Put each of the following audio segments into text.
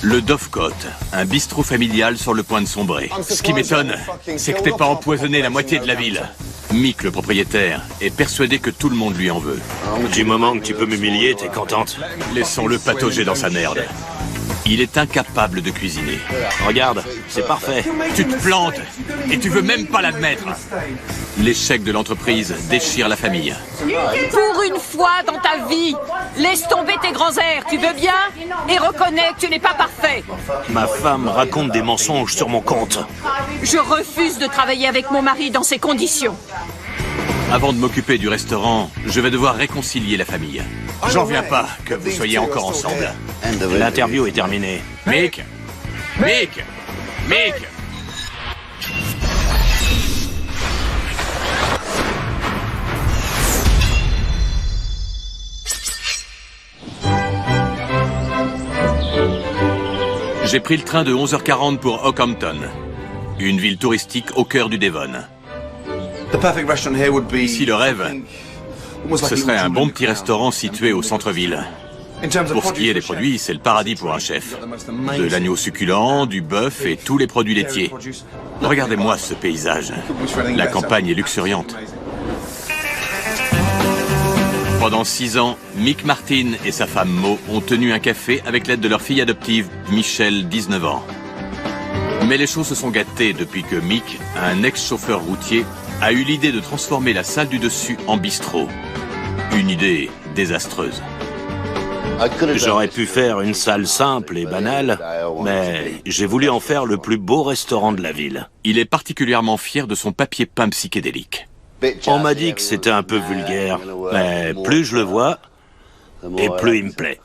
Le Dovecote, un bistrot familial sur le point de sombrer. Ce qui m'étonne, c'est que t'aies pas empoisonné la moitié de la ville. Mick, le propriétaire, est persuadé que tout le monde lui en veut. Du moment que tu peux m'humilier, t'es contente? Laissons-le patauger dans sa merde. Il est incapable de cuisiner. Regarde, c'est parfait. Tu te plantes et tu veux même pas l'admettre. L'échec de l'entreprise déchire la famille. Pour une fois dans ta vie, laisse tomber tes grands airs, tu veux bien? Et reconnais que tu n'es pas parfait. Ma femme raconte des mensonges sur mon compte. Je refuse de travailler avec mon mari dans ces conditions. Avant de m'occuper du restaurant, je vais devoir réconcilier la famille. J'en viens pas que vous soyez encore ensemble. L'interview est terminée. Mick! Mick! Mick! J'ai pris le train de 11h40 pour Ockhampton, une ville touristique au cœur du Devon. Ici, le rêve, ce serait un bon petit restaurant situé au centre-ville. Pour ce qui est des produits, c'est le paradis pour un chef. De l'agneau succulent, du bœuf et tous les produits laitiers. Regardez-moi ce paysage. La campagne est luxuriante. Pendant 6 ans, Mick Martin et sa femme Mo ont tenu un café avec l'aide de leur fille adoptive, Michelle, 19 ans. Mais les choses se sont gâtées depuis que Mick, un ex-chauffeur routier, a eu l'idée de transformer la salle du dessus en bistrot. Une idée désastreuse. J'aurais pu faire une salle simple et banale, mais j'ai voulu en faire le plus beau restaurant de la ville. Il est particulièrement fier de son papier peint psychédélique. On m'a dit que c'était un peu vulgaire, mais plus je le vois, et plus il me plaît.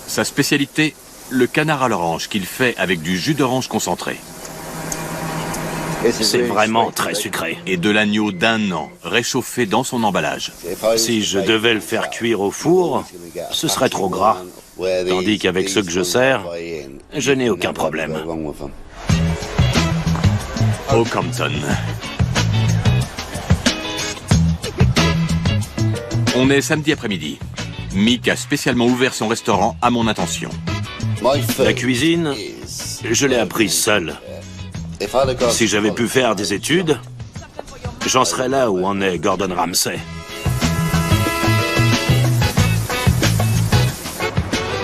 Sa spécialité, le canard à l'orange qu'il fait avec du jus d'orange concentré. C'est vraiment très sucré. Et de l'agneau d'1 an, réchauffé dans son emballage. Si je devais le faire cuire au four, ce serait trop gras. Tandis qu'avec ce que je sers, je n'ai aucun problème. Ockhampton. On est samedi après-midi. Mick a spécialement ouvert son restaurant à mon intention. La cuisine, je l'ai apprise seule. Si j'avais pu faire des études, j'en serais là où en est Gordon Ramsay.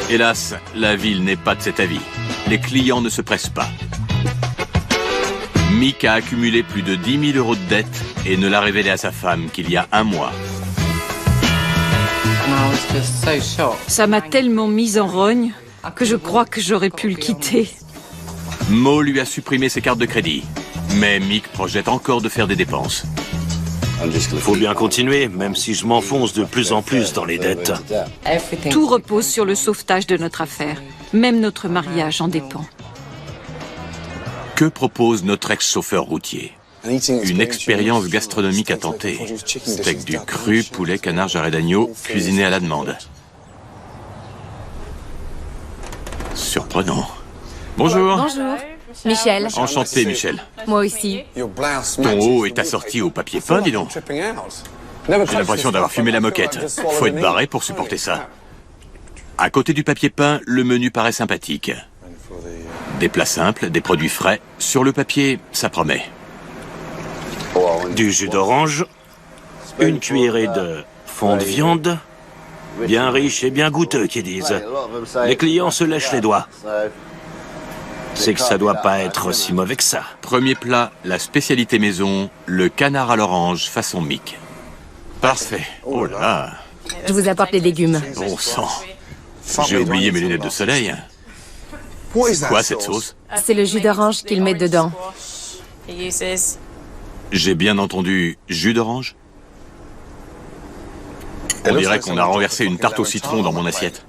Hélas, la ville n'est pas de cet avis. Les clients ne se pressent pas. Mick a accumulé plus de 10 000 € de dettes et ne l'a révélé à sa femme qu'il y a 1 mois. Ça m'a tellement mise en rogne que je crois que j'aurais pu le quitter. Mo lui a supprimé ses cartes de crédit. Mais Mick projette encore de faire des dépenses. Faut bien continuer, même si je m'enfonce de plus en plus dans les dettes. Tout repose sur le sauvetage de notre affaire. Même notre mariage en dépend. Que propose notre ex-chauffeur routier? Une expérience gastronomique à tenter. Steak du cru, poulet, canard, jarret d'agneau, cuisiné à la demande. Surprenant. Bonjour. Bonjour. Michel. Enchanté, Michel. Moi aussi. Ton haut est assorti au papier peint, dis donc. J'ai l'impression d'avoir fumé la moquette. Faut être barré pour supporter ça. À côté du papier peint, le menu paraît sympathique. Des plats simples, des produits frais. Sur le papier, ça promet. Du jus d'orange, une cuillerée de fond de viande, bien riche et bien goûteux, qu'ils disent. Les clients se lèchent les doigts. C'est que ça doit pas être si mauvais que ça. Premier plat, la spécialité maison, le canard à l'orange façon Mick. Parfait. Oh là. Je vous apporte les légumes. Bon sang. J'ai oublié mes lunettes de soleil. C'est quoi cette sauce? C'est le jus d'orange qu'ils mettent dedans. J'ai bien entendu jus d'orange? On dirait qu'on a renversé une tarte au citron dans mon assiette.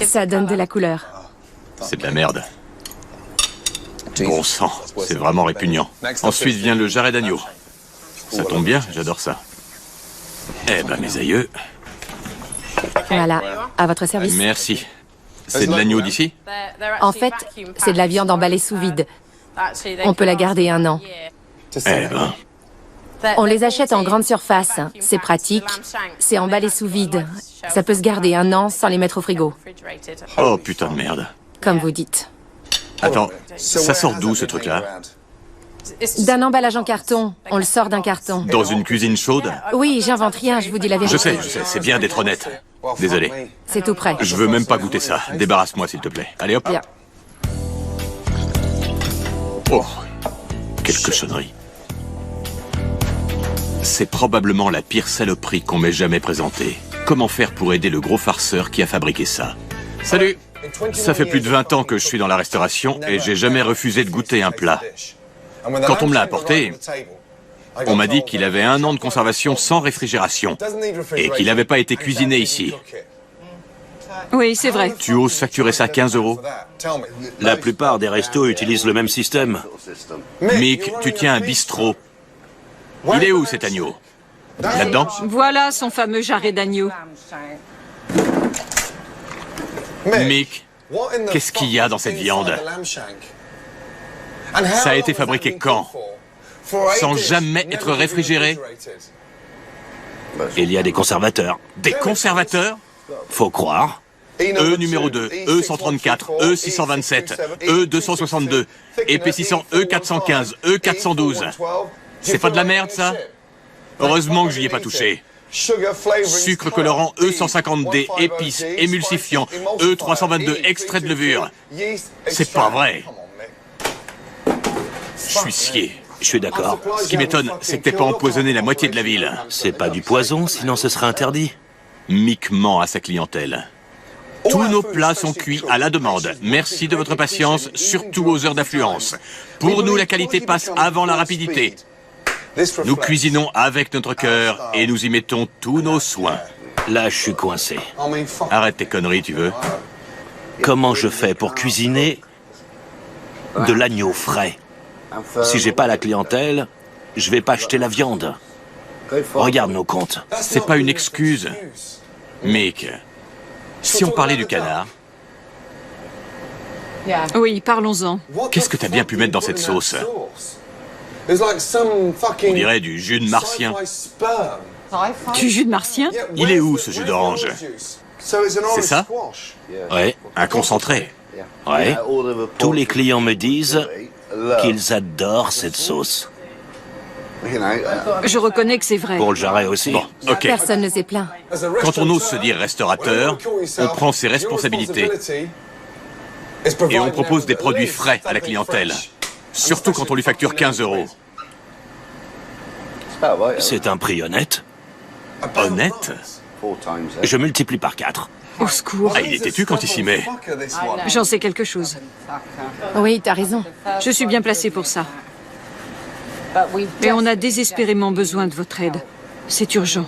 Ça donne de la couleur. C'est de la merde. Bon sang, c'est vraiment répugnant. Ensuite vient le jarret d'agneau. Ça tombe bien, j'adore ça. Eh ben, mes aïeux. Voilà, à votre service. Merci. C'est de l'agneau d'ici? En fait, c'est de la viande emballée sous vide. On peut la garder 1 an. Eh ben, On les achète en grande surface. C'est pratique. C'est emballé sous vide. Ça peut se garder 1 an sans les mettre au frigo. Oh putain de merde. Comme vous dites. Attends, ça sort d'où ce truc-là? D'un emballage en carton. On le sort d'un carton. Dans une cuisine chaude? Oui, j'invente rien, je vous dis la vérité. Je sais, c'est bien d'être honnête. Désolé. C'est tout prêt. Je veux même pas goûter ça. Débarrasse-moi s'il te plaît. Allez hop. Bien. Oh, quelle cochonnerie. C'est probablement la pire saloperie qu'on m'ait jamais présentée. Comment faire pour aider le gros farceur qui a fabriqué ça? Salut! Ça fait plus de 20 ans que je suis dans la restauration et j'ai jamais refusé de goûter un plat. Quand on me l'a apporté, on m'a dit qu'il avait 1 an de conservation sans réfrigération et qu'il n'avait pas été cuisiné ici. Oui, c'est vrai. Tu oses facturer ça 15 €? La plupart des restos utilisent le même système. Mick, tu tiens un bistrot. Il est où cet agneau? Là-dedans? Voilà son fameux jarret d'agneau. Mick, qu'est-ce qu'il y a dans cette viande? Ça a été fabriqué quand? Sans jamais être réfrigéré? Il y a des conservateurs. Des conservateurs? Faut croire. E numéro 2, E134, E627, E262, EP600, E415, E412. C'est pas de la merde, ça? Heureusement que j'y ai pas touché. Sucre colorant E150D, épices, émulsifiant, E322, extrait de levure. C'est pas vrai. Je suis scié. Je suis d'accord. Ce qui m'étonne, c'est que t'aies pas empoisonné la moitié de la ville. C'est pas du poison, sinon ce serait interdit. Mick ment à sa clientèle. Tous nos plats sont cuits à la demande. Merci de votre patience, surtout aux heures d'affluence. Pour nous, la qualité passe avant la rapidité. Nous cuisinons avec notre cœur et nous y mettons tous nos soins. Là, je suis coincé. Arrête tes conneries, tu veux? Comment je fais pour cuisiner de l'agneau frais? Si j'ai pas la clientèle, je vais pas acheter la viande. Regarde nos comptes. C'est pas une excuse. Mick, si on parlait du canard, Oui, parlons-en. qu'est-ce que t'as bien pu mettre dans cette sauce? On dirait du jus de martien. Du jus de martien? Il est où, ce jus d'orange? C'est ça? Ouais, Un concentré. ouais. Tous les clients me disent qu'ils adorent cette sauce. Je reconnais que c'est vrai. Pour le jarret aussi. Bon, ok. Personne ne s'est plaint. Quand on ose se dire restaurateur, on prend ses responsabilités et on propose des produits frais à la clientèle. Surtout quand on lui facture 15 €. C'est un prix honnête. Honnête? Je multiplie par 4. Au secours. Ah, il est têtu quand il s'y met. J'en sais quelque chose. Oui, t'as raison. Je suis bien placée pour ça. Mais on a désespérément besoin de votre aide. C'est urgent.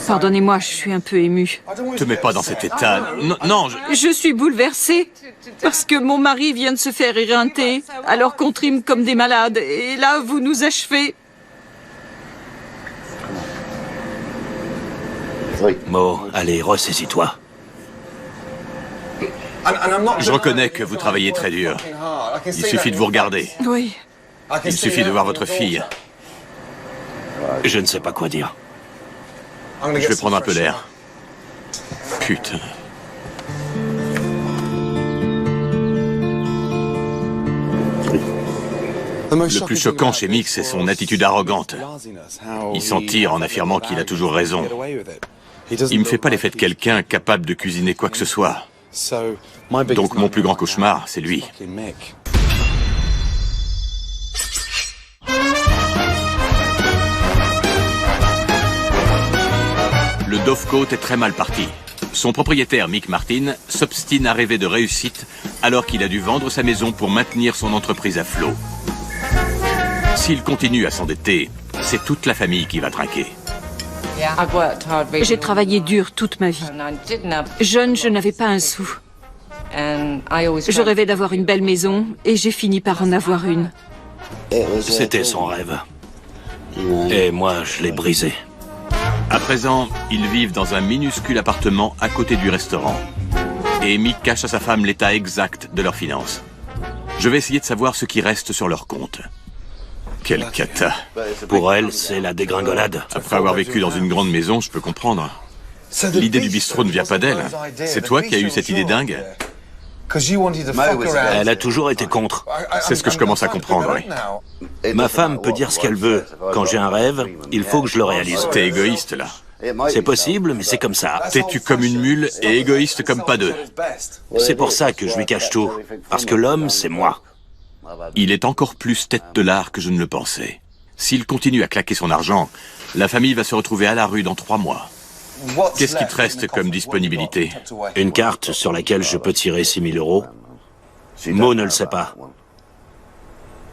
Pardonnez-moi, je suis un peu émue. Te mets pas dans cet état. Non, non, Je suis bouleversée parce que mon mari vient de se faire éreinter alors qu'on trime comme des malades. Et là, vous nous achevez. Mo, allez, ressaisis-toi. je reconnais que vous travaillez très dur. Il suffit de vous regarder. Oui. Il suffit de voir votre fille. Je ne sais pas quoi dire. Je vais prendre un peu d'air. Putain. Le plus choquant chez Mick, c'est son attitude arrogante. Il s'en tire en affirmant qu'il a toujours raison. Il me fait pas l'effet de quelqu'un capable de cuisiner quoi que ce soit. Donc mon plus grand cauchemar, c'est lui. Le Dovecote est très mal parti. Son propriétaire, Mick Martin, s'obstine à rêver de réussite alors qu'il a dû vendre sa maison pour maintenir son entreprise à flot. S'il continue à s'endetter, c'est toute la famille qui va trinquer. J'ai travaillé dur toute ma vie. Jeune, je n'avais pas un sou. Je rêvais d'avoir une belle maison et j'ai fini par en avoir une. C'était son rêve. Et moi, je l'ai brisé. À présent, ils vivent dans un minuscule appartement à côté du restaurant. Et Mick cache à sa femme l'état exact de leurs finances. Je vais essayer de savoir ce qui reste sur leur compte. Quelle cata. Pour elle, c'est la dégringolade. Après avoir vécu dans une grande maison, je peux comprendre. L'idée du bistrot ne vient pas d'elle. C'est toi qui as eu cette idée dingue? Elle a toujours été contre. C'est ce que je commence à comprendre, oui. Ma femme peut dire ce qu'elle veut. Quand j'ai un rêve, il faut que je le réalise. T'es égoïste, là. C'est possible, mais c'est comme ça. Têtu comme une mule et égoïste comme pas deux. C'est pour ça que je lui cache tout. Parce que l'homme, c'est moi. Il est encore plus tête de l'art que je ne le pensais. S'il continue à claquer son argent, la famille va se retrouver à la rue dans 3 mois. Qu'est-ce qui te reste comme disponibilité? Une carte sur laquelle je peux tirer 6 000 €. Mo ne le sait pas.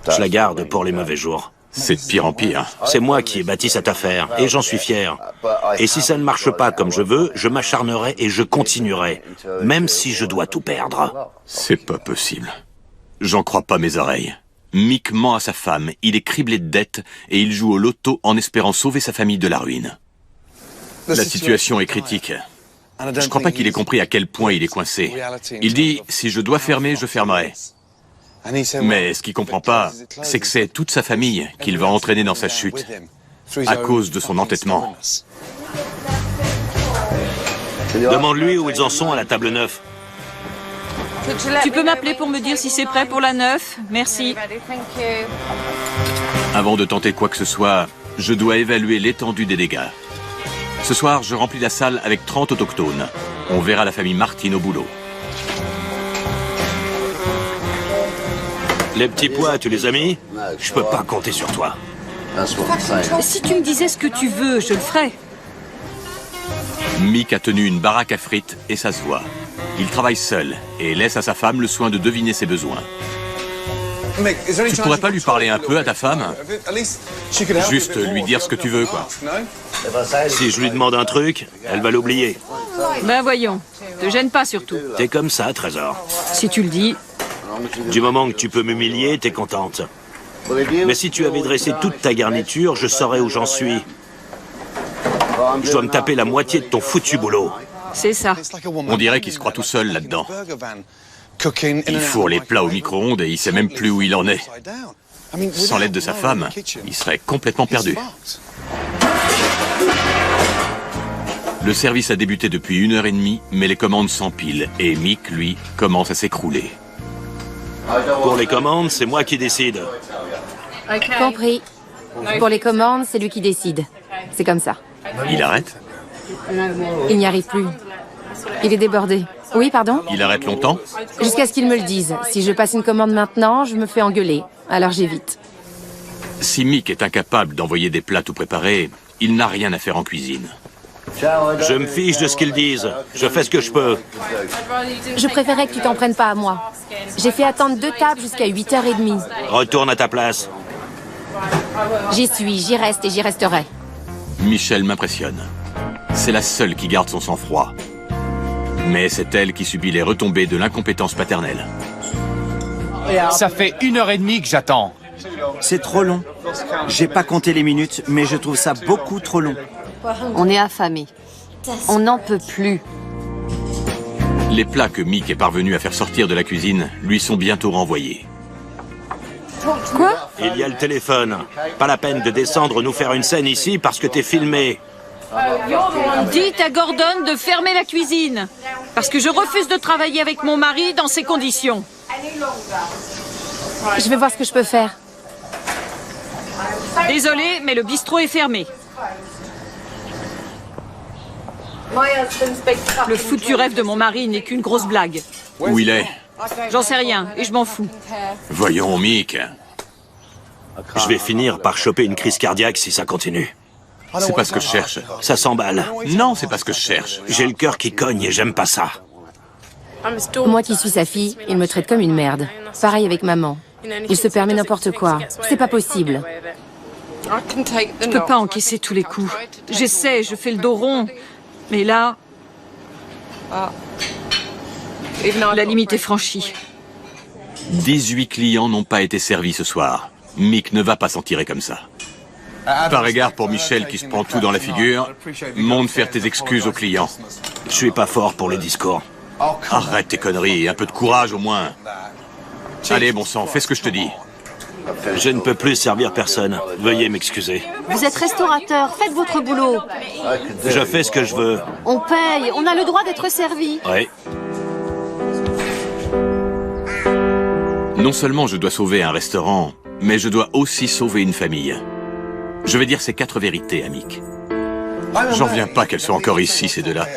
Je la garde pour les mauvais jours. C'est de pire en pire. C'est moi qui ai bâti cette affaire, et j'en suis fier. Et si ça ne marche pas comme je veux, je m'acharnerai et je continuerai, même si je dois tout perdre. C'est pas possible. J'en crois pas mes oreilles. Mick ment à sa femme, il est criblé de dettes et il joue au loto en espérant sauver sa famille de la ruine. La situation est critique. Je crois pas qu'il ait compris à quel point il est coincé. Il dit, si je dois fermer, je fermerai. Mais ce qu'il comprend pas, c'est que c'est toute sa famille qu'il va entraîner dans sa chute, à cause de son entêtement. Demande-lui où ils en sont à la table 9. Tu peux m'appeler pour me dire si c'est prêt pour la 9? Merci. Avant de tenter quoi que ce soit, je dois évaluer l'étendue des dégâts. Ce soir, je remplis la salle avec 30 autochtones. On verra la famille Martin au boulot. Les petits pois, tu les as mis? Je peux pas compter sur toi. Si tu me disais ce que tu veux, je le ferais. Mick a tenu une baraque à frites et ça se voit. Il travaille seul et laisse à sa femme le soin de deviner ses besoins. Tu pourrais pas lui parler un peu à ta femme? Juste lui dire ce que tu veux, quoi. Si je lui demande un truc, elle va l'oublier. Ben voyons, te gêne pas surtout. T'es comme ça, Trésor. Si tu le dis. Du moment que tu peux m'humilier, t'es contente. Mais si tu avais dressé toute ta garniture, je saurais où j'en suis. Je dois me taper la moitié de ton foutu boulot. C'est ça. On dirait qu'il se croit tout seul là-dedans. Il fourre les plats au micro-ondes et il sait même plus où il en est. Sans l'aide de sa femme, il serait complètement perdu. Le service a débuté depuis 1h30, mais les commandes s'empilent et Mick, lui, commence à s'écrouler. Pour les commandes, c'est moi qui décide. Compris. Pour les commandes, c'est lui qui décide. C'est comme ça. Il arrête? Il n'y arrive plus. Il est débordé. Oui, pardon? Il arrête longtemps? Jusqu'à ce qu'il me le dise. Si je passe une commande maintenant, je me fais engueuler. Alors j'évite. Si Mick est incapable d'envoyer des plats tout préparés, il n'a rien à faire en cuisine. Je me fiche de ce qu'ils disent. Je fais ce que je peux. Je préférais que tu t'en prennes pas à moi. J'ai fait attendre 2 tables jusqu'à 8h30. Retourne à ta place. J'y suis, j'y reste et j'y resterai. Michel m'impressionne. C'est la seule qui garde son sang-froid. Mais c'est elle qui subit les retombées de l'incompétence paternelle. Ça fait 1h30 que j'attends. C'est trop long. J'ai pas compté les minutes, mais je trouve ça beaucoup trop long. On est affamés. On n'en peut plus. Les plats que Mick est parvenu à faire sortir de la cuisine lui sont bientôt renvoyés. Quoi? Il y a le téléphone. Pas la peine de descendre nous faire une scène ici parce que t'es filmé. Dites à Gordon de fermer la cuisine. Parce que je refuse de travailler avec mon mari dans ces conditions. Je vais voir ce que je peux faire. Désolée, mais le bistrot est fermé. Le foutu rêve de mon mari n'est qu'une grosse blague. Où il est? J'en sais rien et je m'en fous. Voyons, Mick. Je vais finir par choper une crise cardiaque si ça continue. C'est pas ce que je cherche. Ça s'emballe. Non, c'est pas ce que je cherche. J'ai le cœur qui cogne et j'aime pas ça. Moi qui suis sa fille, il me traite comme une merde. Pareil avec maman. Il se permet n'importe quoi. C'est pas possible. Je peux pas encaisser tous les coups. J'essaie, je fais le dos rond. Mais là... la limite est franchie. 18 clients n'ont pas été servis ce soir. Mick ne va pas s'en tirer comme ça. Par égard pour Michel qui se prend tout dans la figure, monte faire tes excuses aux clients. Je suis pas fort pour les discours. Arrête tes conneries, un peu de courage au moins. Allez, bon sang, fais ce que je te dis. Je ne peux plus servir personne. Veuillez m'excuser. Vous êtes restaurateur, faites votre boulot. Je fais ce que je veux. On paye, on a le droit d'être servi. Oui. Non seulement je dois sauver un restaurant, mais je dois aussi sauver une famille. Je vais dire ces 4 vérités à Mick. J'en reviens pas qu'elles soient encore ici, ces deux-là.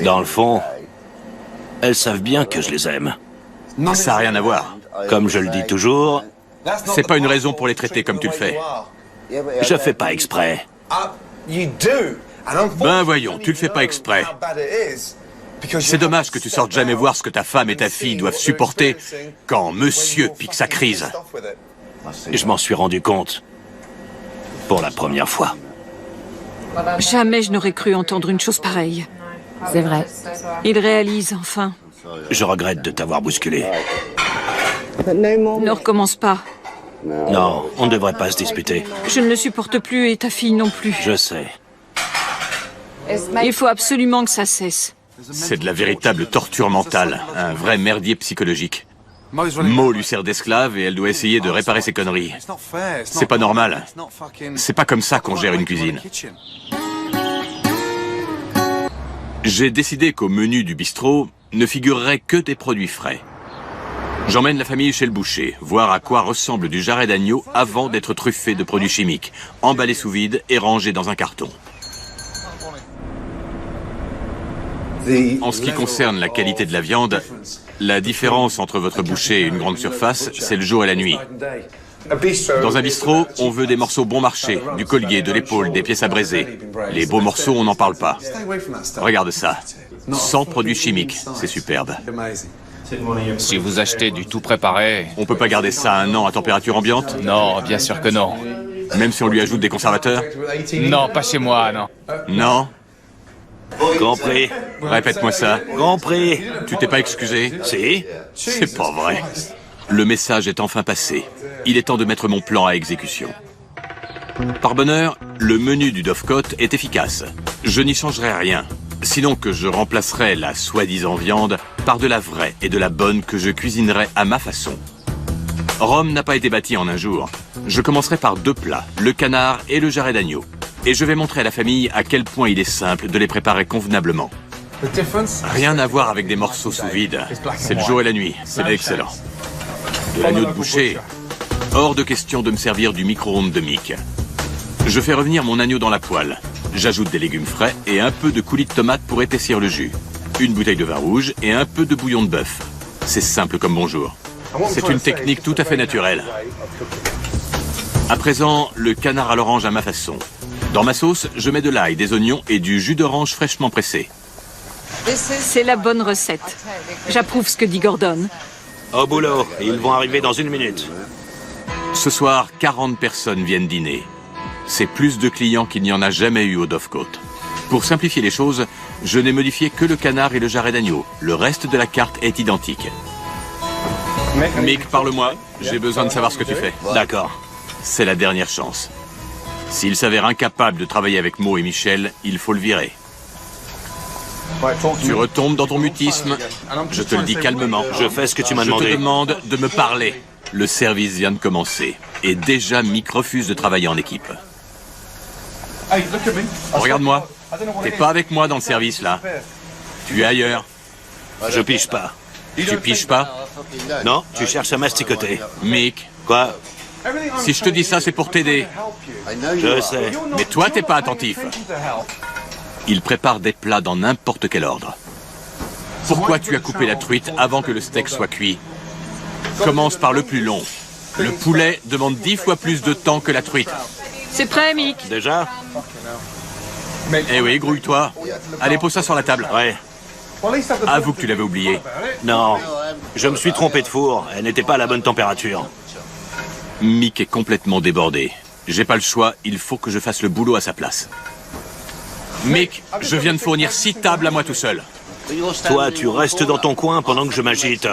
Dans le fond, elles savent bien que je les aime. Ça n'a rien à voir. Comme je le dis toujours, C'est pas une raison pour les traiter comme tu le fais. je fais pas exprès. Ben voyons, tu le fais pas exprès. C'est dommage que tu sortes jamais voir ce que ta femme et ta fille doivent supporter quand monsieur pique sa crise. Je m'en suis rendu compte. Pour la première fois. Jamais je n'aurais cru entendre une chose pareille. C'est vrai. Il réalise enfin. Je regrette de t'avoir bousculé. Ne recommence pas. Non, on ne devrait pas se disputer. Je ne le supporte plus et ta fille non plus. Je sais. Il faut absolument que ça cesse. C'est de la véritable torture mentale, un vrai merdier psychologique. Mo lui sert d'esclave et elle doit essayer de réparer ses conneries. C'est pas normal. C'est pas comme ça qu'on gère une cuisine. J'ai décidé qu'au menu du bistrot ne figureraient que des produits frais. J'emmène la famille chez le boucher, voir à quoi ressemble du jarret d'agneau avant d'être truffé de produits chimiques, emballé sous vide et rangé dans un carton. En ce qui concerne la qualité de la viande, la différence entre votre boucher et une grande surface, c'est le jour et la nuit. Dans un bistrot, on veut des morceaux bon marché, du collier, de l'épaule, des pièces à braiser. Les beaux morceaux, on n'en parle pas. Regarde ça. Sans produits chimiques, c'est superbe. Si vous achetez du tout préparé... On peut pas garder ça 1 an à température ambiante? Non, bien sûr que non. Même si on lui ajoute des conservateurs? Non, pas chez moi, non. Non? Compris. Répète-moi ça. Compris. Tu t'es pas excusé? Si. C'est pas vrai. Le message est enfin passé. Il est temps de mettre mon plan à exécution. Par bonheur, le menu du Dovecote est efficace. Je n'y changerai rien. Sinon que je remplacerai la soi-disant viande par de la vraie et de la bonne que je cuisinerai à ma façon. Rome n'a pas été bâti en un jour. Je commencerai par 2 plats, le canard et le jarret d'agneau. Et je vais montrer à la famille à quel point il est simple de les préparer convenablement. Rien à voir avec des morceaux sous vide. C'est le jour et la nuit. C'est excellent. De l'agneau de boucher. Hors de question de me servir du micro-ondes de Mick. Je fais revenir mon agneau dans la poêle. J'ajoute des légumes frais et un peu de coulis de tomate pour épaissir le jus. Une bouteille de vin rouge et un peu de bouillon de bœuf. C'est simple comme bonjour. C'est une technique tout à fait naturelle. À présent, le canard à l'orange à ma façon. Dans ma sauce, je mets de l'ail, des oignons et du jus d'orange fraîchement pressé. C'est la bonne recette. J'approuve ce que dit Gordon. Au boulot. Ils vont arriver dans 1 minute. Ce soir, 40 personnes viennent dîner. C'est plus de clients qu'il n'y en a jamais eu au Dovecote. Pour simplifier les choses, je n'ai modifié que le canard et le jarret d'agneau. Le reste de la carte est identique. Mick, parle-moi. J'ai besoin de savoir ce que tu fais. D'accord. C'est la dernière chance. S'il s'avère incapable de travailler avec Mo et Michel, il faut le virer. Tu retombes dans ton mutisme. Je te le dis calmement. Je fais ce que tu m'as Je demandé. te demande de me parler. Le service vient de commencer. Et déjà, Mick refuse de travailler en équipe. Regarde-moi. T'es pas avec moi dans le service, là. Tu es ailleurs. Je piche pas. Tu piches pas? Non, tu cherches à masticoter. Mick, Quoi? si je te dis ça, c'est pour t'aider. Je sais. Mais toi, t'es pas attentif. Il prépare des plats dans n'importe quel ordre. Pourquoi tu as coupé la truite avant que le steak soit cuit? Commence par le plus long. Le poulet demande 10 fois plus de temps que la truite. C'est prêt, Mick? Déjà? Eh oui, grouille-toi. Allez, pose ça sur la table. Ouais. Avoue que tu l'avais oublié. Non. Je me suis trompé de four. Elle n'était pas à la bonne température. Mick est complètement débordé. J'ai pas le choix, il faut que je fasse le boulot à sa place. Mick, je viens de fournir 6 tables à moi tout seul. Toi, tu restes dans ton coin pendant que je m'agite.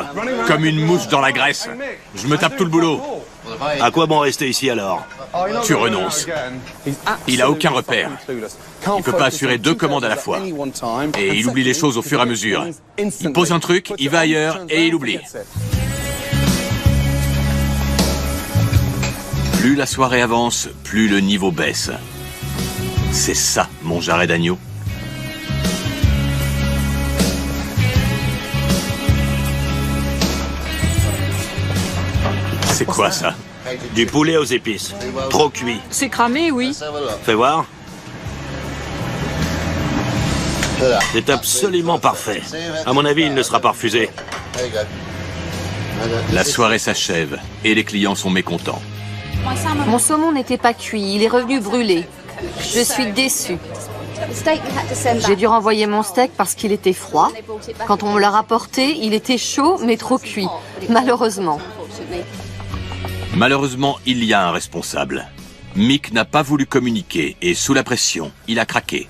Comme une mouche dans la graisse. Je me tape tout le boulot. À quoi bon rester ici alors? Tu renonces. Il a aucun repère. Il peut pas assurer 2 commandes à la fois. Et il oublie les choses au fur et à mesure. Il pose un truc, il va ailleurs et il oublie. Plus la soirée avance, plus le niveau baisse. C'est ça, mon jarret d'agneau. C'est quoi ça? Du poulet aux épices. Trop cuit. C'est cramé, oui. Fais voir. C'est absolument parfait. À mon avis, il ne sera pas refusé. La soirée s'achève et les clients sont mécontents. Mon saumon n'était pas cuit, il est revenu brûlé. Je suis déçue. J'ai dû renvoyer mon steak parce qu'il était froid. Quand on me l'a rapporté, il était chaud mais trop cuit. Malheureusement. Malheureusement, il y a un responsable. Mick n'a pas voulu communiquer et sous la pression, il a craqué.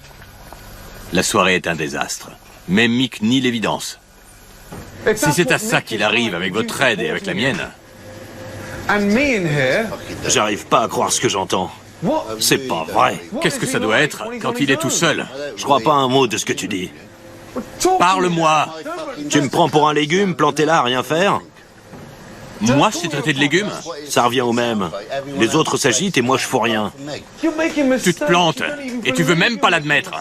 La soirée est un désastre. Mais Mick nie l'évidence. Si c'est à ça qu'il arrive avec votre aide et avec la mienne... J'arrive pas à croire ce que j'entends. C'est pas vrai. Qu'est-ce que ça doit être quand il est tout seul? Je crois pas un mot de ce que tu dis. Parle-moi! Tu me prends pour un légume planté là à rien faire? Moi, je t'ai traité de légume? Ça revient au même. Les autres s'agitent et moi je fous rien. Tu te plantes et tu veux même pas l'admettre.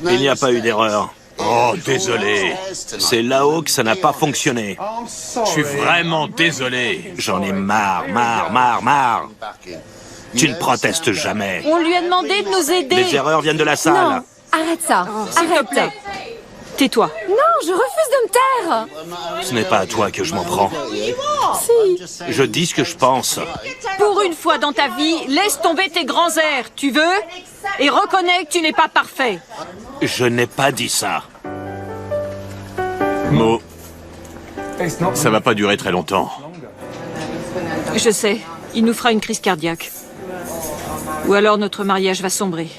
Il n'y a pas eu d'erreur. Oh, désolé. C'est là-haut que ça n'a pas fonctionné. Je suis vraiment désolé. J'en ai marre. Tu ne protestes jamais. On lui a demandé de nous aider. Les erreurs viennent de la salle. Non, arrête ça. S'il te Arrête. plaît. Tais-toi. Non, je refuse de me taire. Ce n'est pas à toi que je m'en prends. Si. Je dis ce que je pense. Pour une fois dans ta vie, laisse tomber tes grands airs, tu veux? Et reconnais que tu n'es pas parfait. Je n'ai pas dit ça. Mo, ça va pas durer très longtemps. Je sais, il nous fera une crise cardiaque. Ou alors notre mariage va sombrer.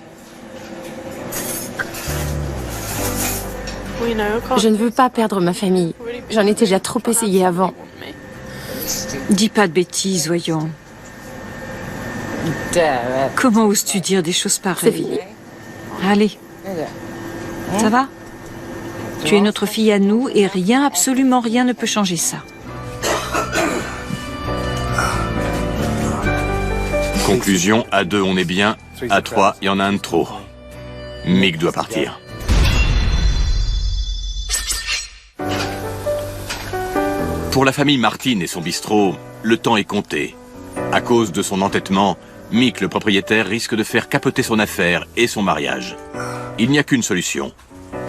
Je ne veux pas perdre ma famille. J'en ai déjà trop essayé avant. Dis pas de bêtises, voyons. Comment oses-tu dire des choses C'est pareilles? fini. Allez. Ça va? Tu es notre fille à nous et rien, absolument rien ne peut changer ça. Conclusion, à 2 on est bien, à 3 il y en a un de trop. Mick doit partir. Pour la famille Martin et son bistrot, le temps est compté. À cause de son entêtement, Mick, le propriétaire, risque de faire capoter son affaire et son mariage. Il n'y a qu'une solution.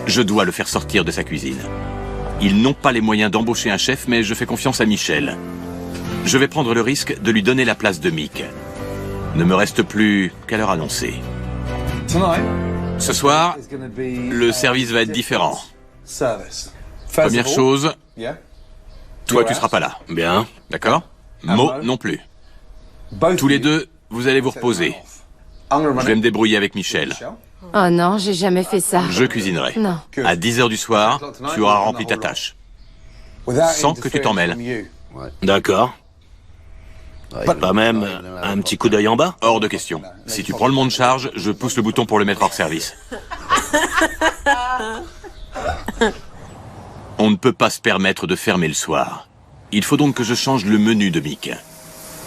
Je dois le faire sortir de sa cuisine. Ils n'ont pas les moyens d'embaucher un chef, mais je fais confiance à Michel. Je vais prendre le risque de lui donner la place de Mick. Ne me reste plus qu'à leur annoncer. Ce soir, le service va être différent. Première chose, toi tu seras pas là. Bien. D'accord? Mo non plus. Tous les deux, vous allez vous reposer. Je vais me débrouiller avec Michel. Oh non, j'ai jamais fait ça. Je cuisinerai. Non. À 10h du soir, tu auras rempli ta tâche. Sans que tu t'en mêles. D'accord. Pas même un petit coup d'œil en bas? Hors de question. Si tu prends le monde charge, je pousse le bouton pour le mettre hors service. On ne peut pas se permettre de fermer le soir. Il faut donc que je change le menu de Mick.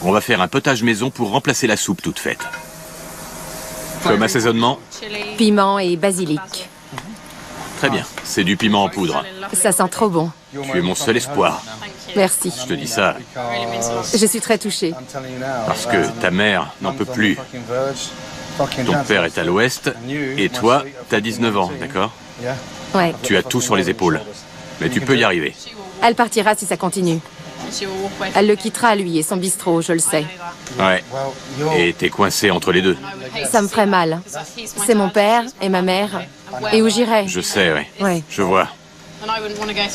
On va faire un potage maison pour remplacer la soupe toute faite. Comme assaisonnement? Piment et basilic. Très bien. C'est du piment en poudre. Ça sent trop bon. Tu es mon seul espoir. Merci. Je te dis ça Je suis très touchée. parce que ta mère n'en peut plus. Ton père est à l'ouest et toi, t'as 19 ans, d'accord? Ouais. Tu as tout sur les épaules. Mais tu peux y arriver. Elle partira si ça continue. Elle le quittera, lui, et son bistrot, je le sais. Ouais. Et t'es coincé entre les deux. Ça me ferait mal. C'est mon père et ma mère. Et où j'irai? Je sais, ouais. Ouais. Je vois.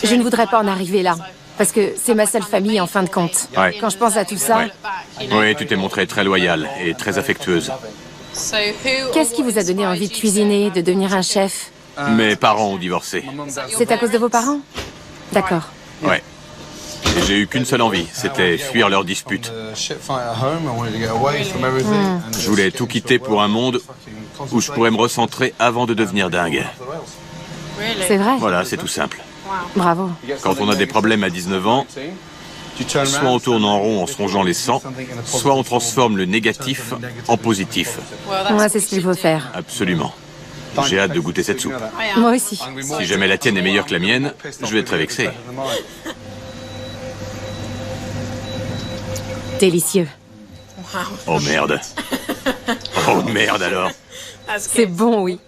Je ne voudrais pas en arriver là. Parce que c'est ma seule famille, en fin de compte. Ouais. Quand je pense à tout ça, Ouais. Oui, tu t'es montrée très loyale et très affectueuse. qu'est-ce qui vous a donné envie de cuisiner, de devenir un chef? Mes parents ont divorcé. C'est à cause de vos parents? D'accord. Ouais. Et j'ai eu qu'une seule envie, c'était fuir leurs disputes. Je voulais tout quitter pour un monde où je pourrais me recentrer avant de devenir dingue. C'est vrai? Voilà, c'est tout simple. Bravo. Quand on a des problèmes à 19 ans, Soit on tourne en rond en se rongeant les sangs, soit on transforme le négatif en positif. Moi, c'est ce qu'il faut faire. Absolument. J'ai hâte de goûter cette soupe. Moi aussi. Si jamais la tienne est meilleure que la mienne, je vais être très vexé. Délicieux. Oh merde. Oh merde alors. C'est bon, oui.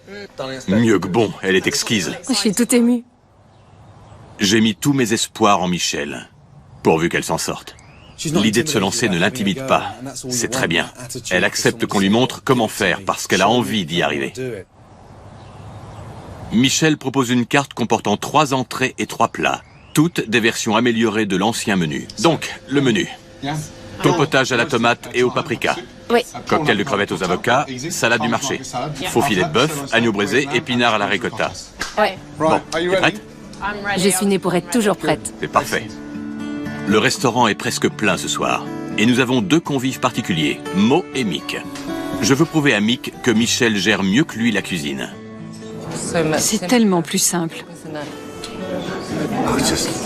Mieux que bon, elle est exquise. Je suis tout émue. J'ai mis tous mes espoirs en Michel, pourvu qu'elle s'en sorte. L'idée de se lancer ne l'intimide pas. C'est très bien. Elle accepte qu'on lui montre comment faire parce qu'elle a envie d'y arriver. Michel propose une carte comportant 3 entrées et 3 plats, toutes des versions améliorées de l'ancien menu. Donc, le menu. Thon potage à la tomate et au paprika. Oui. Cocktail de crevettes aux avocats, salade du marché. Faux filet de bœuf, agneau braisé, épinards à la ricotta. Ouais. Bon, t'es prête? Je suis née pour être toujours prête. C'est parfait. Le restaurant est presque plein ce soir. Et nous avons 2 convives particuliers, Mo et Mick. Je veux prouver à Mick que Michel gère mieux que lui la cuisine. C'est tellement plus simple.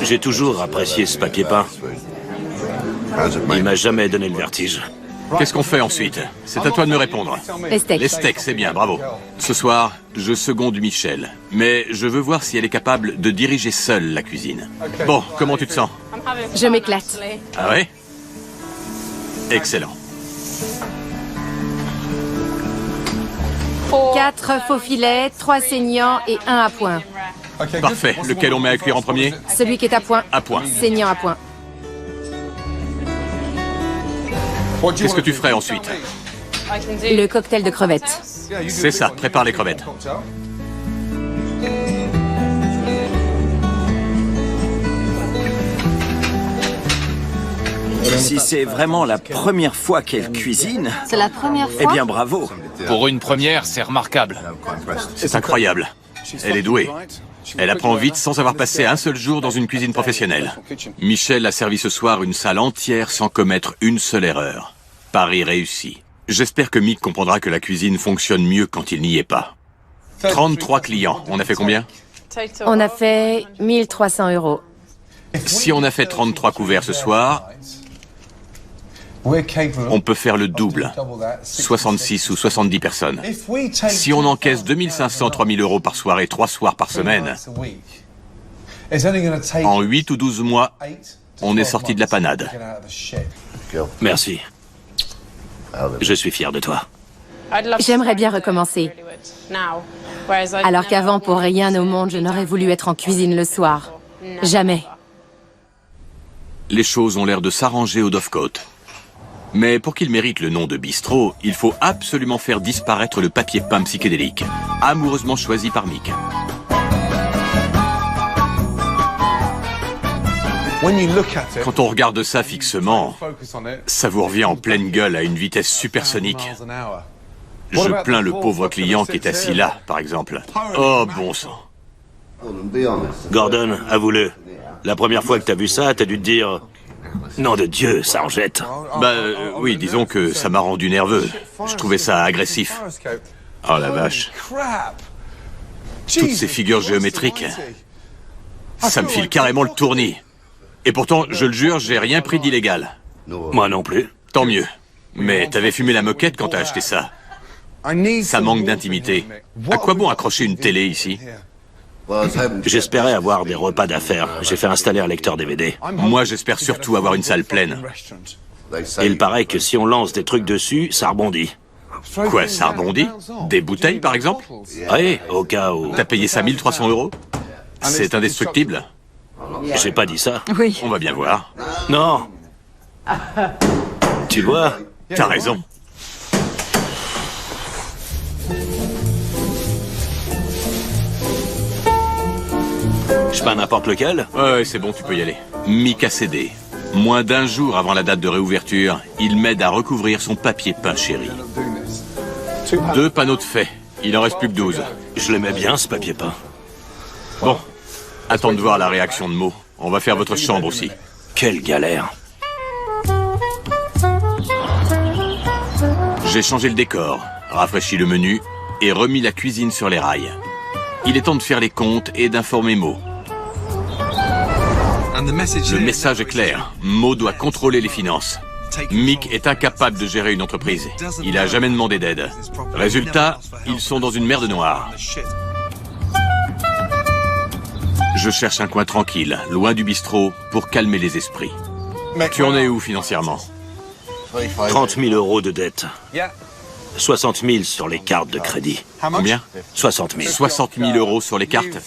J'ai toujours apprécié ce papier peint. Il m'a jamais donné le vertige. Qu'est-ce qu'on fait ensuite? C'est à toi de me répondre. Les steaks. Les steaks, c'est bien, bravo. Ce soir, je seconde Michel. Mais je veux voir si elle est capable de diriger seule la cuisine. Bon, comment tu te sens? Je m'éclate. Ah ouais? Excellent. 4 faux filets, 3 saignants et 1 à point. Parfait. Lequel on met à cuire en premier? Celui qui est à point. À point. Saignant à point. Qu'est-ce que tu ferais ensuite? Le cocktail de crevettes. C'est ça, prépare les crevettes. Si c'est vraiment la première fois qu'elle cuisine, C'est la première eh fois. bien bravo. Pour une première, c'est remarquable. C'est incroyable. Elle est douée. Elle apprend vite sans avoir passé un seul jour dans une cuisine professionnelle. Michel a servi ce soir une salle entière sans commettre une seule erreur. Pari réussi. J'espère que Mick comprendra que la cuisine fonctionne mieux quand il n'y est pas. 33 clients. On a fait combien? On a fait 1300 €. Si on a fait 33 couverts ce soir, on peut faire le double. 66 ou 70 personnes. Si on encaisse 2500, 3000 € par soirée, 3 soirs par semaine, en 8 ou 12 mois, on est sorti de la panade. Merci. Je suis fier de toi. J'aimerais bien recommencer. Alors qu'avant, pour rien au monde, je n'aurais voulu être en cuisine le soir. Jamais. Les choses ont l'air de s'arranger au Dovecote. Mais pour qu'il mérite le nom de bistrot, il faut absolument faire disparaître le papier peint psychédélique, amoureusement choisi par Mick. Quand on regarde ça fixement, ça vous revient en pleine gueule à une vitesse supersonique. Je plains le pauvre client qui est assis là, par exemple. Oh, bon sang. Gordon, avoue-le. La première fois que t'as vu ça, t'as dû te dire... Nom de Dieu, ça en jette. Oui, disons que ça m'a rendu nerveux. Je trouvais ça agressif. Oh la vache. Toutes ces figures géométriques, ça me file carrément le tournis. Et pourtant, je le jure, j'ai rien pris d'illégal. Moi non plus. Tant mieux. Mais t'avais fumé la moquette quand t'as acheté ça. Ça manque d'intimité. À quoi bon accrocher une télé ici? J'espérais avoir des repas d'affaires. J'ai fait installer un lecteur DVD. Moi, j'espère surtout avoir une salle pleine. Il paraît que si on lance des trucs dessus, ça rebondit. Quoi, ça rebondit? Des bouteilles, par exemple? Oui, au cas où... T'as payé ça 1300 €? C'est indestructible? J'ai pas dit ça. Oui. On va bien voir. Non. Tu vois? T'as raison. Je peins n'importe lequel? Ouais, c'est bon, tu peux y aller. Mick a cédé. Moins d'un jour avant la date de réouverture, il m'aide à recouvrir son papier peint chéri. 2 panneaux de fait. Il en reste plus que 12. Je l'aimais bien, ce papier peint. Bon, attends de voir la réaction de Mo. On va faire votre chambre aussi. Quelle galère. J'ai changé le décor, rafraîchi le menu et remis la cuisine sur les rails. Il est temps de faire les comptes et d'informer Mo. Le message est clair. Mo doit contrôler les finances. Mick est incapable de gérer une entreprise. Il n'a jamais demandé d'aide. Résultat, ils sont dans une merde noire. Je cherche un coin tranquille, loin du bistrot, pour calmer les esprits. Tu en es où financièrement? 30 000 euros de dette. 60 000 sur les cartes de crédit. Combien? 60 000. 60 000 euros sur les cartes.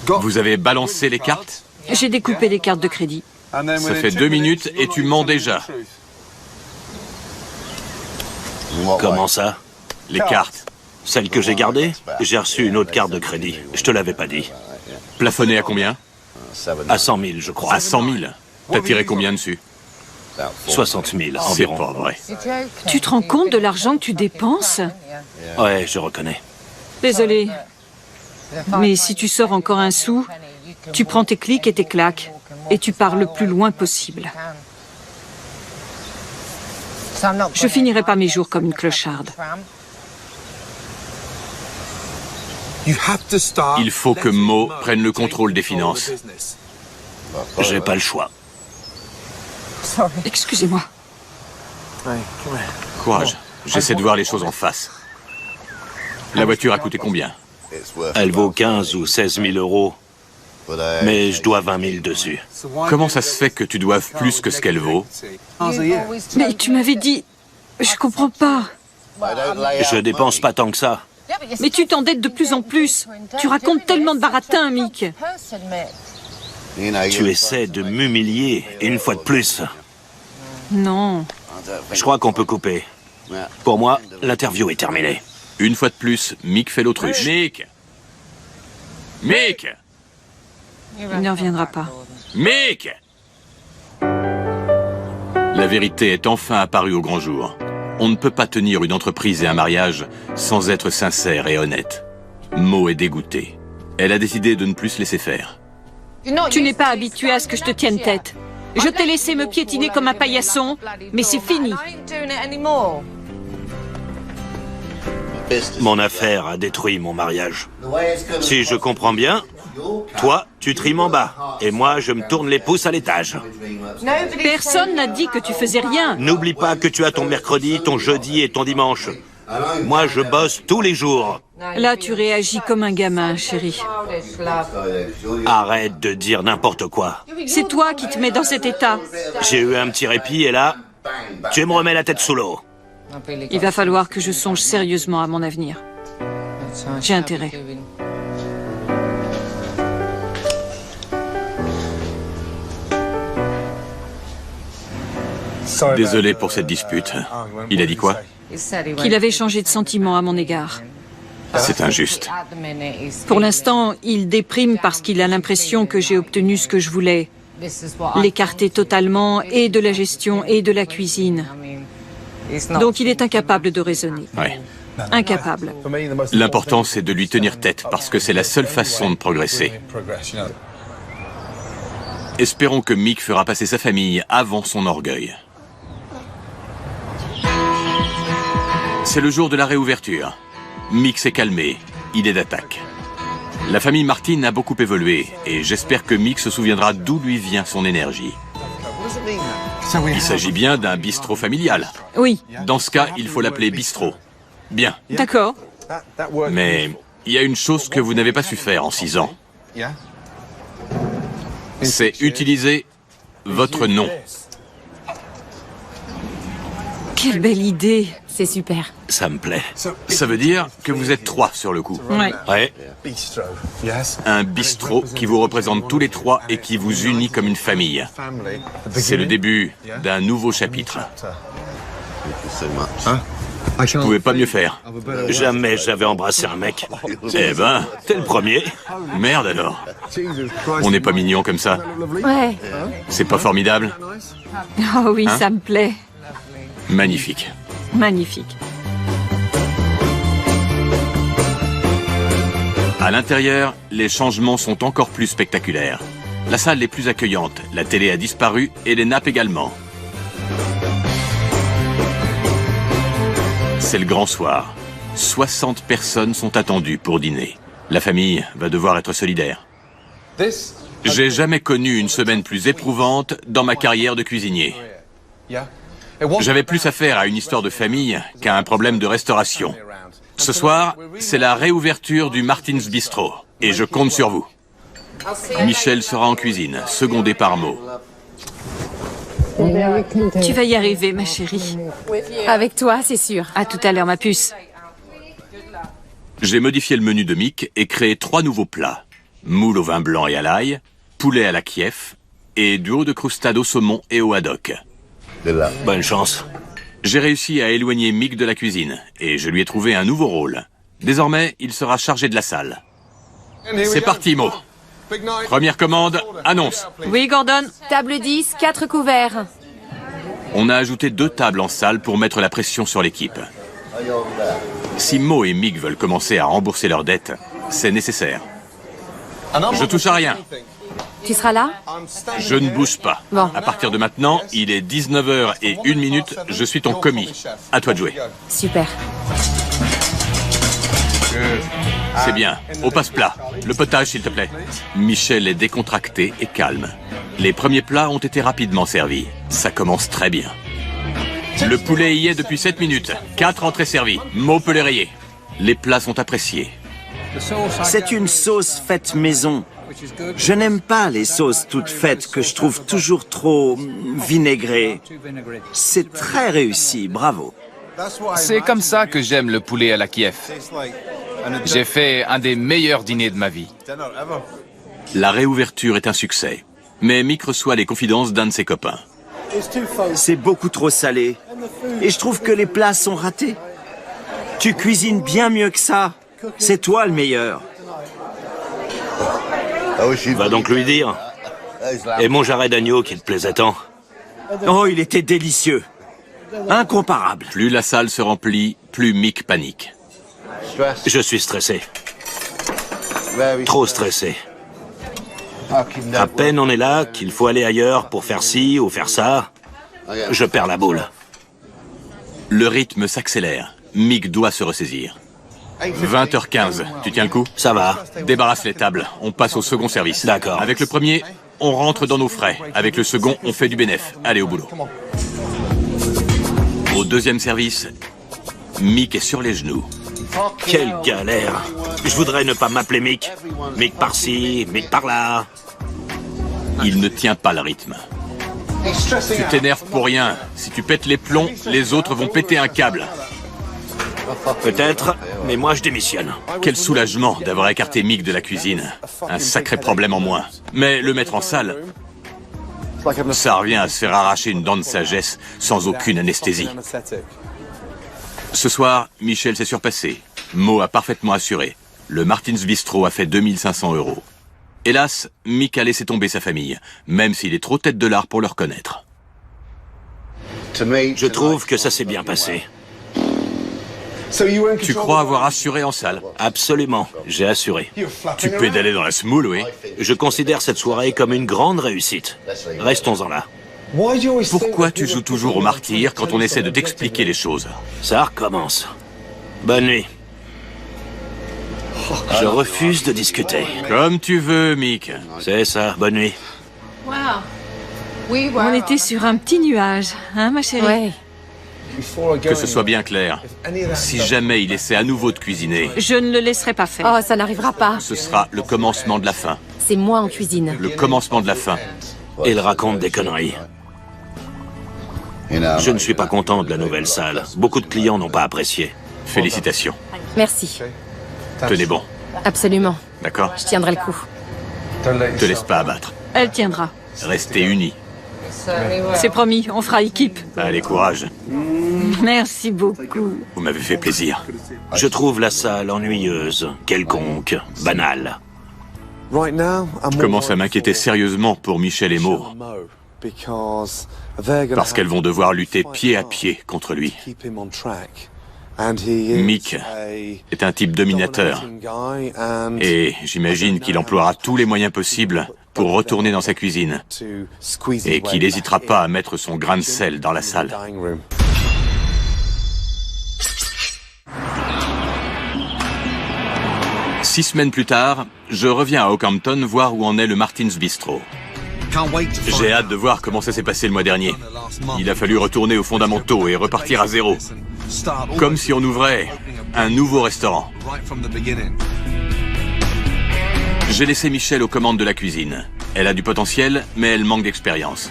Vous avez balancé les cartes? J'ai découpé les cartes de crédit. Ça fait 2 minutes et tu mens déjà. Comment ça? Les cartes. Celle que j'ai gardée? J'ai reçu une autre carte de crédit. Je te l'avais pas dit. Plafonné à combien? À 100 000, je crois. À 100 000. T'as tiré combien dessus? 60 000 C'est environ. pas vrai. Tu te rends compte de l'argent que tu dépenses? Ouais, je reconnais. Désolée. Mais si tu sors encore un sou, tu prends tes clics et tes claques, et tu pars le plus loin possible. Je finirai pas mes jours comme une clocharde. Il faut que Mo prenne le contrôle des finances. J'ai pas le choix. Excusez-moi. Courage. J'essaie de voir les choses en face. La voiture a coûté combien? Elle vaut 15 ou 16 000 euros. Mais je dois 20 000 dessus. Comment ça se fait que tu doives plus que ce qu'elle vaut? Mais tu m'avais dit... Je comprends pas. Je dépense pas tant que ça. Mais tu t'endettes de plus en plus. Tu racontes tellement de baratin, Mick. Tu essaies de m'humilier, une fois de plus. Non. Je crois qu'on peut couper. Pour moi, l'interview est terminée. Une fois de plus, Mick fait l'autruche. Mick! Mick! Il ne reviendra pas. Mick! La vérité est enfin apparue au grand jour. On ne peut pas tenir une entreprise et un mariage sans être sincère et honnête. Mo est dégoûtée. Elle a décidé de ne plus se laisser faire. Tu n'es pas habitué à ce que je te tienne tête. Je t'ai laissé me piétiner comme un paillasson, mais c'est fini. Mon affaire a détruit mon mariage. Si je comprends bien, toi, tu trimes en bas, et moi, je me tourne les pouces à l'étage. Personne n'a dit que tu faisais rien. N'oublie pas que tu as ton mercredi, ton jeudi et ton dimanche. Moi, je bosse tous les jours. Là, tu réagis comme un gamin, chérie. Arrête de dire n'importe quoi. C'est toi qui te mets dans cet état. J'ai eu un petit répit, et là, tu me remets la tête sous l'eau. Il va falloir que je songe sérieusement à mon avenir. J'ai intérêt. Désolé pour cette dispute. Il a dit quoi? Qu'il avait changé de sentiment à mon égard. C'est injuste. Pour l'instant, il déprime parce qu'il a l'impression que j'ai obtenu ce que je voulais. L'écarter totalement, et de la gestion, et de la cuisine. Donc il est incapable de raisonner. Ouais. Incapable. L'important, c'est de lui tenir tête, parce que c'est la seule façon de progresser. Espérons que Mick fera passer sa famille avant son orgueil. C'est le jour de la réouverture. Mick s'est calmé. Idée d'attaque. La famille Martin a beaucoup évolué, et j'espère que Mick se souviendra d'où lui vient son énergie. Il s'agit bien d'un bistrot familial. Oui, Dans ce cas, il faut l'appeler bistrot. Bien. d'accord. Mais il y a une chose que vous n'avez pas su faire en 6 ans. C'est utiliser votre nom. Quelle belle idée. C'est super. Ça me plaît. Ça veut dire que vous êtes 3 sur le coup. Ouais. Ouais, Un bistrot qui vous représente tous les 3 et qui vous unit comme une famille. C'est le début d'un nouveau chapitre. Vous pouvez pas mieux faire. jamais j'avais embrassé un mec. Eh ben, T'es le premier. merde alors. On n'est pas mignon comme ça. Ouais. C'est pas formidable? Oh oui, Hein? ça me plaît. Magnifique. Magnifique. À l'intérieur, les changements sont encore plus spectaculaires. La salle est plus accueillante, la télé a disparu et les nappes également. C'est le grand soir. 60 personnes sont attendues pour dîner. La famille va devoir être solidaire. J'ai jamais connu une semaine plus éprouvante dans ma carrière de cuisinier. J'avais plus affaire à une histoire de famille qu'à un problème de restauration. Ce soir, c'est la réouverture du Martin's Bistro et je compte sur vous. Michel sera en cuisine, secondé par Mo. Tu vas y arriver, ma chérie. Avec toi, c'est sûr. À tout à l'heure, ma puce. J'ai modifié le menu de Mick et créé 3 nouveaux plats. Moule au vin blanc et à l'ail, poulet à la Kiev et duo de croustade au saumon et au haddock. Bonne chance. J'ai réussi à éloigner Mick de la cuisine et je lui ai trouvé un nouveau rôle. Désormais, il sera chargé de la salle. C'est parti, Mo. Première commande, annonce. Oui, Gordon. Table 10, 4 couverts. On a ajouté 2 tables en salle pour mettre la pression sur l'équipe. Si Mo et Mick veulent commencer à rembourser leurs dettes, c'est nécessaire. Je touche à rien. Tu seras là? Je ne bouge pas. Bon. À partir de maintenant, il est 19h01, je suis ton commis. À toi de jouer. Super. C'est bien. Au passe-plat. Le potage, s'il te plaît. Michel est décontracté et calme. Les premiers plats ont été rapidement servis. Ça commence très bien. Le poulet y est depuis 7 minutes. 4 entrées servies. Mo peut les rayer. Les plats sont appréciés. C'est une sauce faite maison. Je n'aime pas les sauces toutes faites que je trouve toujours trop vinaigrées. C'est très réussi, bravo. C'est comme ça que j'aime le poulet à la Kiev. J'ai fait un des meilleurs dîners de ma vie. La réouverture est un succès. Mais Mick reçoit les confidences d'un de ses copains. C'est beaucoup trop salé. Et je trouve que les plats sont ratés. Tu cuisines bien mieux que ça. C'est toi le meilleur. Va donc lui dire. Et mon jarret d'agneau qui te plaisait tant. Oh, il était délicieux. Incomparable. Plus la salle se remplit, plus Mick panique. Je suis stressé. Trop stressé. À peine on est là, qu'il faut aller ailleurs pour faire ci ou faire ça, je perds la boule. Le rythme s'accélère. Mick doit se ressaisir. 20h15, tu tiens le coup? Ça va. Débarrasse les tables, on passe au second service. D'accord. Avec le premier, on rentre dans nos frais. Avec le second, on fait du bénéf. Allez, au boulot. Au deuxième service, Mick est sur les genoux. Quelle galère. Je voudrais ne pas m'appeler Mick. Mick par-ci, Mick par-là. Il ne tient pas le rythme. Tu t'énerves pour rien. Si tu pètes les plombs, les autres vont péter un câble. Peut-être, mais moi je démissionne. Quel soulagement d'avoir écarté Mick de la cuisine. Un sacré problème en moins. Mais le mettre en salle, ça revient à se faire arracher une dent de sagesse sans aucune anesthésie. Ce soir, Michel s'est surpassé. Mo a parfaitement assuré. Le Martin's Bistro a fait 2500 €. Hélas, Mick a laissé tomber sa famille, même s'il est trop tête de l'art pour le reconnaître. Je trouve que ça s'est bien passé. Tu crois avoir assuré en salle? Absolument, j'ai assuré. Tu pédalais dans la semoule, oui. Je considère cette soirée comme une grande réussite. Restons-en là. Pourquoi tu joues toujours au martyr quand on essaie de t'expliquer les choses? Ça recommence. Bonne nuit. Je refuse de discuter. Comme tu veux, Mick. C'est ça, bonne nuit. On était sur un petit nuage, hein, ma chérie? Ouais. Que ce soit bien clair, si jamais il essaie à nouveau de cuisiner, Je ne le laisserai pas faire. Oh, ça n'arrivera pas. ce sera le commencement de la fin. C'est moi en cuisine. Le commencement de la fin. Il raconte des conneries. Je ne suis pas content de la nouvelle salle. Beaucoup de clients n'ont pas apprécié. Félicitations. Merci. Tenez bon, Absolument. d'accord? Je tiendrai le coup. Te laisse pas abattre. Elle tiendra. Restez unis. C'est promis, on fera équipe. Allez, courage. Merci beaucoup. Vous m'avez fait plaisir. Je trouve la salle ennuyeuse, quelconque, banale. Commence à m'inquiéter sérieusement pour Michel et Mo, parce qu'elles vont devoir lutter pied à pied contre lui. Mick est un type dominateur, et j'imagine qu'il emploiera tous les moyens possibles pour retourner dans sa cuisine, et qu'il n'hésitera pas à mettre son grain de sel dans la salle. 6 semaines plus tard, je reviens à Oakhampton voir où en est le Martin's Bistro. J'ai hâte de voir comment ça s'est passé le mois dernier. Il a fallu retourner aux fondamentaux et repartir à zéro. Comme si on ouvrait un nouveau restaurant. J'ai laissé Michelle aux commandes de la cuisine. Elle a du potentiel, mais elle manque d'expérience.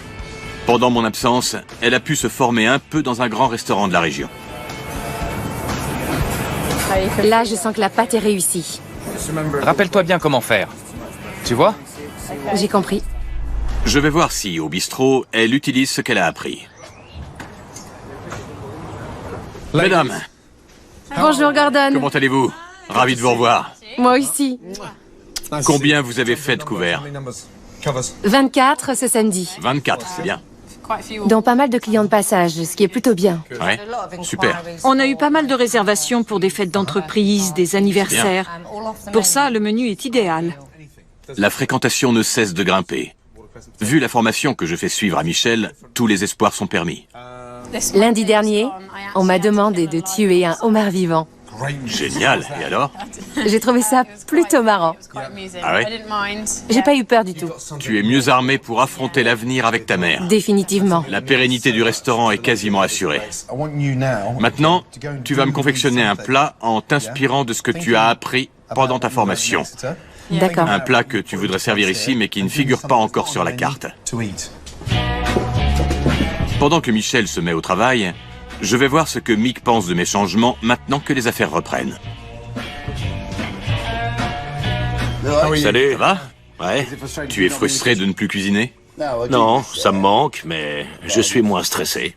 Pendant mon absence, elle a pu se former un peu dans un grand restaurant de la région. Là, je sens que la pâte est réussie. Rappelle-toi bien comment faire. Tu vois? J'ai compris. Je vais voir si, au bistrot, elle utilise ce qu'elle a appris. Mesdames, Bonjour, Gordon. comment allez-vous? Ravi de vous revoir. Moi aussi. Combien vous avez fait de couverts? 24 ce samedi. 24, c'est bien. Dont pas mal de clients de passage, ce qui est plutôt bien. Ouais, super. On a eu pas mal de réservations pour des fêtes d'entreprise, des anniversaires. Pour ça, le menu est idéal. La fréquentation ne cesse de grimper. Vu la formation que je fais suivre à Michel, tous les espoirs sont permis. Lundi dernier, on m'a demandé de tuer un homard vivant. Génial, et alors? J'ai trouvé ça plutôt marrant. Ah ouais? J'ai pas eu peur du tout. Tu es mieux armé pour affronter l'avenir avec ta mère. Définitivement. La pérennité du restaurant est quasiment assurée. Maintenant, tu vas me confectionner un plat en t'inspirant de ce que tu as appris pendant ta formation. D'accord. Un plat que tu voudrais servir ici, mais qui ne figure pas encore sur la carte. Pendant que Michel se met au travail, je vais voir ce que Mick pense de mes changements maintenant que les affaires reprennent. Salut. Ça va? Ouais. Tu es frustré de ne plus cuisiner? Non, ça me manque, mais je suis moins stressé.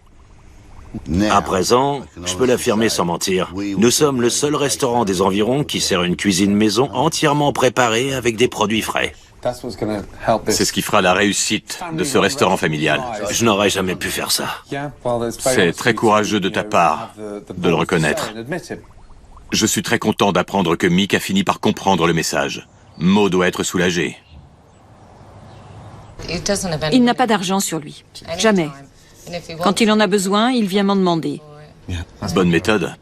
À présent, je peux l'affirmer sans mentir, nous sommes le seul restaurant des environs qui sert une cuisine maison entièrement préparée avec des produits frais. C'est ce qui fera la réussite de ce restaurant familial. Je n'aurais jamais pu faire ça. C'est très courageux de ta part de le reconnaître. Je suis très content d'apprendre que Mick a fini par comprendre le message. Mo doit être soulagé. Il n'a pas d'argent sur lui. Jamais. Quand il en a besoin, il vient m'en demander. Bonne méthode.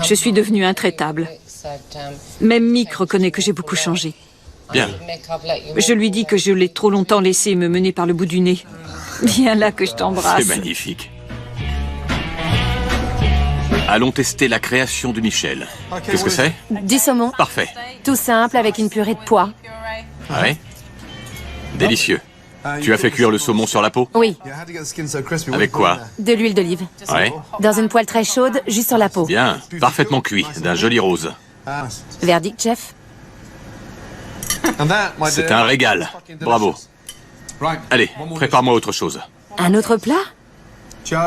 Je suis devenue intraitable. Même Mick reconnaît que j'ai beaucoup changé. Bien. Je lui dis que je l'ai trop longtemps laissé me mener par le bout du nez. Viens là que je t'embrasse. C'est magnifique. Allons tester la création de Michel. Qu'est-ce que c'est? Du saumon, Parfait. tout simple avec une purée de pois. Ah ouais? Délicieux. Tu as fait cuire le saumon sur la peau? Oui, Avec quoi? de l'huile d'olive. Ouais. Dans une poêle très chaude, juste sur la peau. Bien. Parfaitement cuit, d'un joli rose. Verdict, chef? C'est un régal. Bravo. Allez, prépare-moi autre chose. Un autre plat?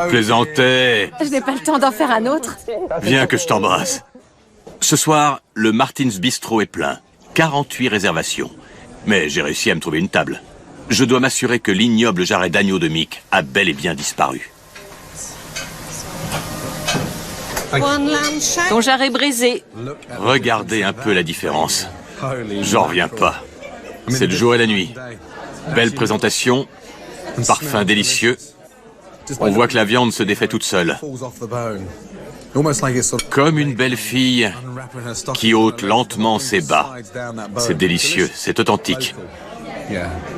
Plaisantais. Je n'ai pas le temps d'en faire un autre. Viens que je t'embrasse. Ce soir, le Martin's Bistro est plein. 48 réservations. Mais j'ai réussi à me trouver une table. Je dois m'assurer que l'ignoble jarret d'agneau de Mick a bel et bien disparu. Ton jarret brisé. Regardez un peu la différence. J'en reviens pas. C'est le jour et la nuit. Belle présentation, parfum délicieux. On voit que la viande se défait toute seule. Comme une belle fille qui ôte lentement ses bas. C'est délicieux, c'est authentique.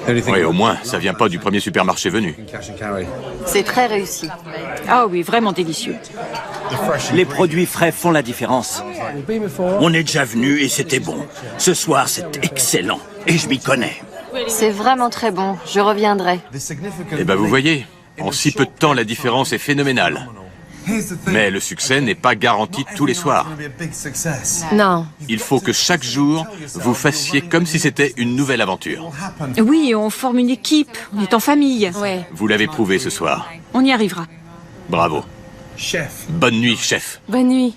Oui, au moins, ça vient pas du premier supermarché venu. C'est très réussi. Ah oui, vraiment délicieux. Les produits frais font la différence. On est déjà venu et c'était bon. Ce soir, c'est excellent. Et je m'y connais. C'est vraiment très bon. Je reviendrai. Eh ben, vous voyez, en si peu de temps, la différence est phénoménale. Mais le succès n'est pas garanti tous les soirs. Non. Il faut que chaque jour, vous fassiez comme si c'était une nouvelle aventure. Oui, on forme une équipe, on est en famille. Ouais. Vous l'avez prouvé ce soir. On y arrivera. Bravo. Bonne nuit, chef. Bonne nuit.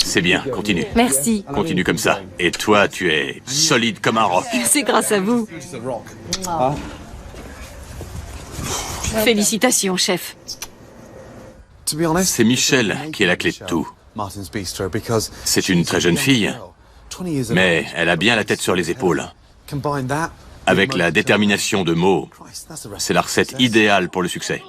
C'est bien, continue. Merci. Continue comme ça. Et toi, tu es solide comme un roc. C'est grâce à vous. Félicitations, chef. C'est Michel qui est la clé de tout. C'est une très jeune fille, mais elle a bien la tête sur les épaules. Avec la détermination de Mo, c'est la recette idéale pour le succès.